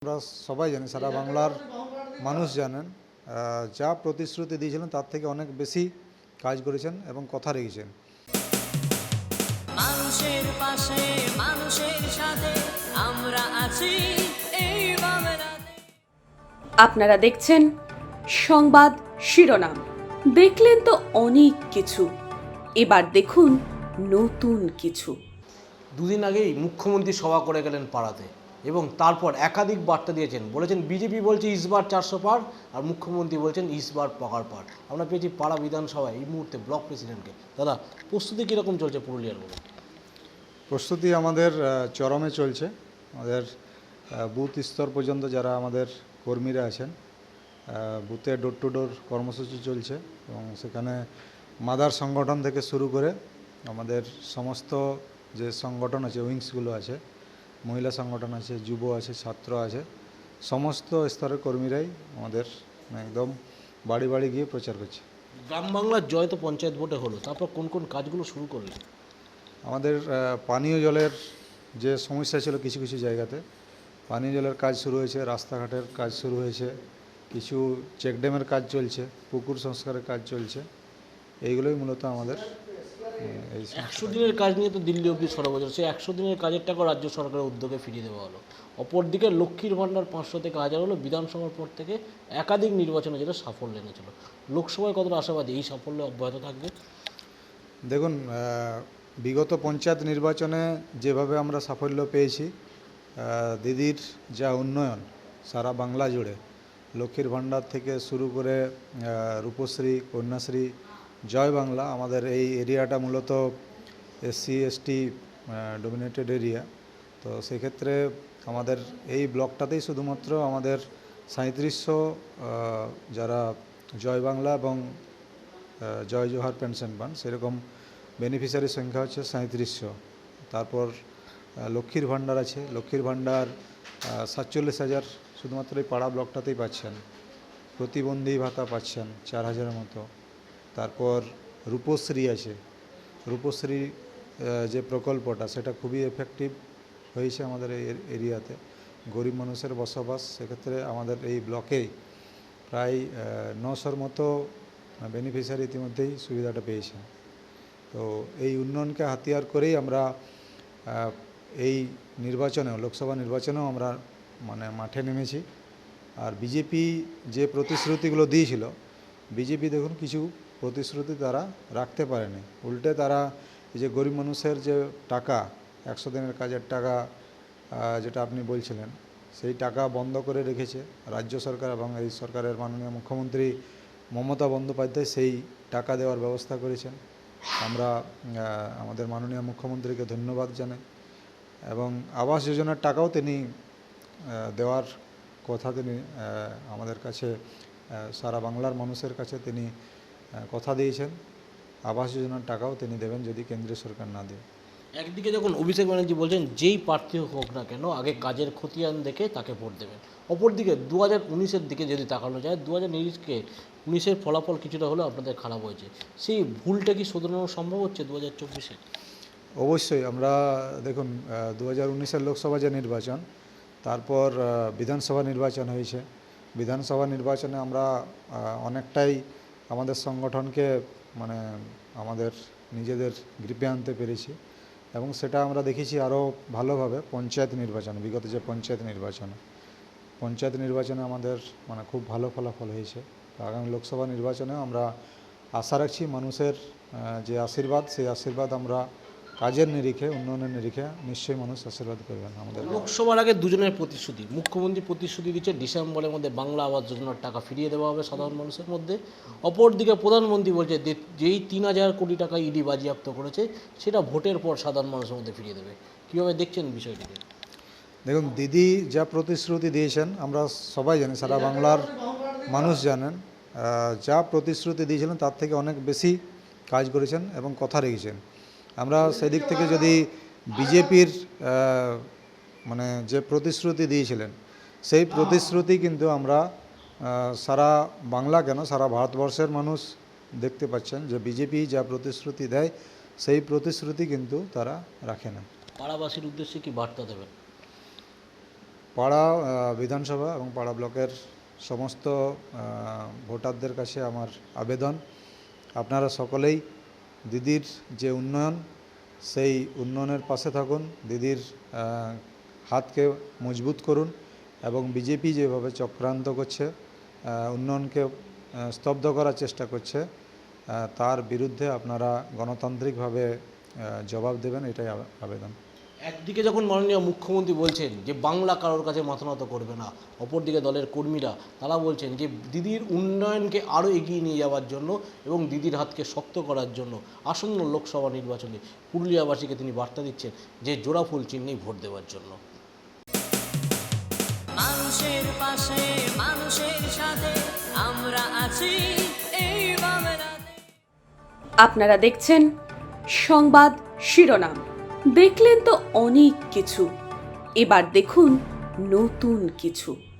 আমরা সবাই জানি, সারা বাংলার মানুষ জানেন, যা প্রতিশ্রুতি দিয়েছিলেন তার থেকে অনেক বেশি কাজ করেছেন এবং কথা রেখেছেন। মানুষের পাশে মানুষের সাথে আমরা আছি এই বাংলাতে। আপনারা দেখছেন সংবাদ শিরোনাম। দেখলেন তো অনেক কিছু, এবার দেখুন নতুন কিছু। দুদিন আগেই মুখ্যমন্ত্রী সভা করে গেলেন পাড়াতে এবং তারপর একাধিক বার্তা দিয়েছেন। বলেছেন বিজেপি বলছে ইসবার 400 পার, আর মুখ্যমন্ত্রী বলছেন ইসবার পকার পার। আমরা পেয়েছি পাড়া বিধানসভায় এই মুহূর্তে ব্লক প্রেসিডেন্টকে। দাদা, প্রস্তুতি কীরকম চলছে পুরুলিয়ার বলে? প্রস্তুতি আমাদের চরমে চলছে। আমাদের বুথ স্তর পর্যন্ত যারা আমাদের কর্মীরা আছেন, বুথে ডোর টু ডোর কর্মসূচি চলছে এবং সেখানে মাদার সংগঠন থেকে শুরু করে আমাদের সমস্ত যে সংগঠন আছে, উইংসগুলো আছে, মহিলা সংগঠন আছে, যুব আছে, ছাত্র আছে, সমস্ত স্তরের কর্মীরাই আমাদের একদম বাড়ি বাড়ি গিয়ে প্রচার করছে। গ্রাম বাংলার জয় তো পঞ্চায়েত ভোটে হলো, তারপর কোন কোন কাজগুলো শুরু করলেন? আমাদের পানীয় জলের যে সমস্যা ছিল কিছু কিছু জায়গাতে, পানীয় জলের কাজ শুরু হয়েছে, রাস্তাঘাটের কাজ শুরু হয়েছে, কিছু চেকড্যামের কাজ চলছে, পুকুর সংস্কারের কাজ চলছে। এইগুলোই মূলত আমাদের এই 100 দিনের কাজ নিয়ে তো দিল্লি অবধি সরবরাহ, সেই 100 দিনের কাজের টাকা রাজ্য সরকারের উদ্যোগে ফিরিয়ে দেওয়া হলো। অপরদিকে লক্ষ্মীর ভাণ্ডার 500 থেকে 1000 হলো। বিধানসভার পর থেকে একাধিক নির্বাচনে যেটা সাফল্য এনেছিল। লোকসভায় কতটা আশাবাদী এই সাফল্য অব্যাহত থাকবে? দেখুন, বিগত পঞ্চায়েত নির্বাচনে যেভাবে আমরা সাফল্য পেয়েছি, দিদির যা উন্নয়ন সারা বাংলা জুড়ে, লক্ষ্মীর ভাণ্ডার থেকে শুরু করে রূপশ্রী, কন্যাশ্রী, জয় বাংলা, আমাদের এই এরিয়াটা মূলত SC ST ডোমিনেটেড এরিয়া। তো সেক্ষেত্রে আমাদের এই ব্লকটাতেই শুধুমাত্র আমাদের 3700 যারা জয় বাংলা এবং জয় জোহার পেনশন পান, সেরকম বেনিফিশিয়ারির সংখ্যা হচ্ছে 3700। তারপর লক্ষ্মীর ভাণ্ডার আছে, লক্ষ্মীর ভাণ্ডার 47,000 শুধুমাত্র এই পাড়া ব্লকটাতেই পাচ্ছেন। প্রতিবন্ধী ভাতা পাচ্ছেন 4000-এর মতো। তারপর রূপশ্রী আছে, রূপশ্রী যে প্রকল্পটা সেটা খুবই এফেক্টিভ হয়েছে আমাদের এই এরিয়াতে। গরিব মানুষের বসবাস, সেক্ষেত্রে আমাদের এই ব্লকেই প্রায় 900-র মতো বেনিফিশিয়ারি ইতিমধ্যেই সুবিধাটা পেয়েছেন। তো এই উন্নয়নকে হাতিয়ার করেই আমরা এই নির্বাচনেও, লোকসভা নির্বাচনেও আমরা মাঠে নেমেছি। আর বিজেপি যে প্রতিশ্রুতিগুলো দিয়েছিল, বিজেপি দেখুন কিছু প্রতিশ্রুতি তারা রাখতে পারেনি। উল্টে তারা এই যে গরিব মানুষের যে টাকা, 100 দিনের কাজের টাকা যেটা আপনি বলছিলেন, সেই টাকা বন্ধ করে রেখেছে রাজ্য সরকার এবং এই সরকারের মাননীয় মুখ্যমন্ত্রী মমতা বন্দ্যোপাধ্যায় সেই টাকা দেওয়ার ব্যবস্থা করেছেন। আমরা আমাদের মাননীয় মুখ্যমন্ত্রীকে ধন্যবাদ জানাই এবং আবাস যোজনার টাকাও তিনি দেওয়ার কথা তিনি আমাদের কাছে, সারা বাংলার মানুষের কাছে তিনি কথা দিয়েছেন। আবাস যোজনার টাকাও তিনি দেবেন যদি কেন্দ্রীয় সরকার না দেয়। একদিকে যখন অভিষেক ব্যানার্জি বলছেন যেই প্রার্থী হোক না কেন আগে কাজের খতিয়ান দেখে তাকে ভোট দেবেন, অপরদিকে 2019-এর দিকে যদি তাকানো যায়, 2019-এর ফলাফল কিছুটা হলেও আপনাদের খারাপ হয়েছে। সেই ভুলটা কি শোধরানো সম্ভব হচ্ছে 2024-এ? অবশ্যই। আমরা দেখুন, 2019-এর লোকসভা যে নির্বাচন, তারপর বিধানসভা নির্বাচন হয়েছে। বিধানসভা নির্বাচনে আমরা অনেকটাই আমাদের সংগঠনকে আমাদের নিজেদের গ্রিপে আনতে পেরেছি এবং সেটা আমরা দেখেছি আরও ভালোভাবে পঞ্চায়েত নির্বাচনে। বিগত যে পঞ্চায়েত নির্বাচনে আমাদের খুব ভালো ফলাফল হয়েছে। আগামী লোকসভা নির্বাচনেও আমরা আশা রাখছি মানুষের যে আশীর্বাদ, সেই আশীর্বাদ আমরা কাজের নিরিখে, উন্নয়নের নিরিখে নিশ্চয়ই মানুষ আশীর্বাদ করবেন আমাদের। লোকসভার আগে দুজনের প্রতিশ্রুতি, মুখ্যমন্ত্রী প্রতিশ্রুতি দিচ্ছে ডিসেম্বরের মধ্যে বাংলা আবাস যোজনার টাকা ফিরিয়ে দেওয়া হবে সাধারণ মানুষের মধ্যে। অপরদিকে প্রধানমন্ত্রী বলছে যেই 3000 কোটি টাকা ইডি বাজেয়াপ্ত করেছে সেটা ভোটের পর সাধারণ মানুষের মধ্যে ফিরিয়ে দেবে। কীভাবে দেখছেন বিষয়টিকে? দেখুন, দিদি যা প্রতিশ্রুতি দিয়েছেন আমরা সবাই জানি, সারা বাংলার মানুষ জানেন, যা প্রতিশ্রুতি দিয়েছিলেন তার থেকে অনেক বেশি কাজ করেছেন এবং কথা রেখেছেন। আমরা সেদিক থেকে যদি বিজেপির যে প্রতিশ্রুতি দিয়েছিলেন, সেই প্রতিশ্রুতি কিন্তু আমরা সারা বাংলা কেন সারা ভারতবর্ষের মানুষ দেখতে পাচ্ছেন যে বিজেপি যা প্রতিশ্রুতি দেয় সেই প্রতিশ্রুতি কিন্তু তারা রাখে না। পাড়াবাসীর উদ্দেশ্যে কি বার্তা দেবেন? পাড়া বিধানসভা এবং পাড়া ব্লকের সমস্ত ভোটারদের কাছে আমার আবেদন, আপনারা সকলেই দিদির যে উন্নয়ন সেই উন্নয়নের পাশে থাকুন, দিদির হাতকে মজবুত করুন এবং বিজেপি যেভাবে চক্রান্ত করছে, উন্নয়নকে স্তব্ধ করার চেষ্টা করছে, তার বিরুদ্ধে আপনারা গণতান্ত্রিকভাবে জবাব দেবেন, এটাই আবেদন। একদিকে যখন মাননীয় মুখ্যমন্ত্রী বলছেন যে বাংলা কারোর কাছে মাথা নত করবে না, অপরদিকে দলের কর্মীরা তারা বলছেন যে দিদির উন্নয়নকে আরও এগিয়ে নিয়ে যাওয়ার জন্য এবং দিদির হাতকে শক্ত করার জন্য আসন্ন লোকসভা নির্বাচনে পুরুলিয়াবাসীকে তিনি বার্তা দিচ্ছেন যে জোড়া ফুল চিহ্নেই ভোট দেওয়ার জন্য। মানুষের পাশে মানুষের সাথে আমরা আছি এই বাংলাতে। আপনারা দেখছেন সংবাদ শিরোনাম। দেখলেন তো অনেক কিছু, এবার দেখুন নতুন কিছু।